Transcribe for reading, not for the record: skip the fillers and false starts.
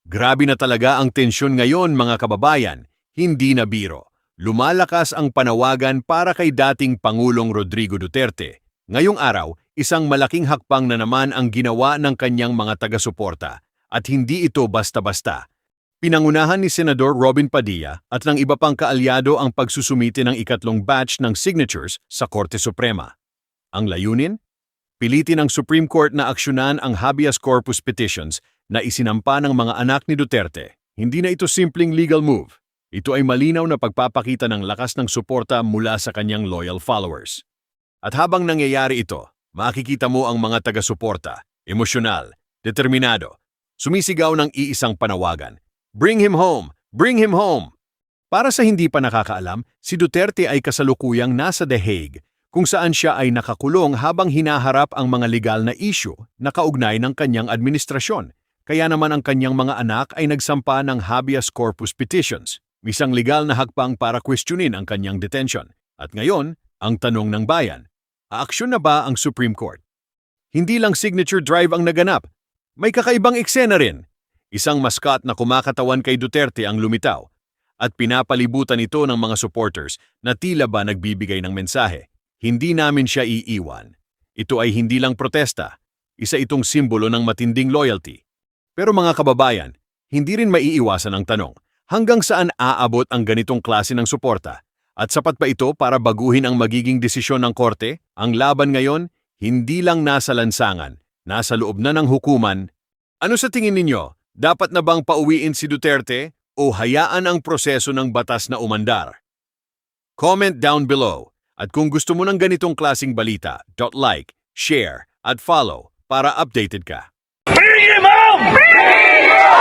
Grabe na talaga ang tensyon ngayon mga kababayan, hindi na biro. Lumalakas ang panawagan para kay dating Pangulong Rodrigo Duterte. Ngayong araw, isang malaking hakbang na naman ang ginawa ng kanyang mga taga-suporta at hindi ito basta-basta. Pinangunahan ni Senador Robin Padilla at ng iba pang kaalyado ang pagsusumite ng ikatlong batch ng signatures sa Korte Suprema. Ang layunin? Pilitin ng Supreme Court na aksyonan ang habeas corpus petitions na isinampa ng mga anak ni Duterte. Hindi na ito simpleng legal move. Ito ay malinaw na pagpapakita ng lakas ng suporta mula sa kanyang loyal followers. At habang nangyayari ito, makikita mo ang mga taga-suporta, emosyonal, determinado, sumisigaw ng iisang panawagan. Bring him home! Bring him home! Para sa hindi pa nakakaalam, si Duterte ay kasalukuyang nasa The Hague, kung saan siya ay nakakulong habang hinaharap ang mga legal na issue na kaugnay ng kanyang administrasyon. Kaya naman ang kanyang mga anak ay nagsampa ng habeas corpus petitions, isang legal na hakbang para questionin ang kanyang detention. At ngayon, ang tanong ng bayan, aaksyon na ba ang Supreme Court? Hindi lang signature drive ang naganap, may kakaibang eksena rin. Isang mascot na kumakatawan kay Duterte ang lumitaw at pinapalibutan ito ng mga supporters na tila ba nagbibigay ng mensahe. Hindi namin siya iiwan. Ito ay hindi lang protesta, isa itong simbolo ng matinding loyalty. Pero mga kababayan, hindi rin maiiwasan ang tanong, hanggang saan aabot ang ganitong klase ng suporta? At sapat ba ito para baguhin ang magiging desisyon ng korte? Ang laban ngayon, hindi lang nasa lansangan, nasa loob na ng hukuman. Ano sa tingin ninyo? Dapat na bang pauwiin si Duterte o hayaan ang proseso ng batas na umandar? Comment down below. At kung gusto mo ng ganitong klaseng balita, like, share, at follow para updated ka. Bring him home! Bring him home!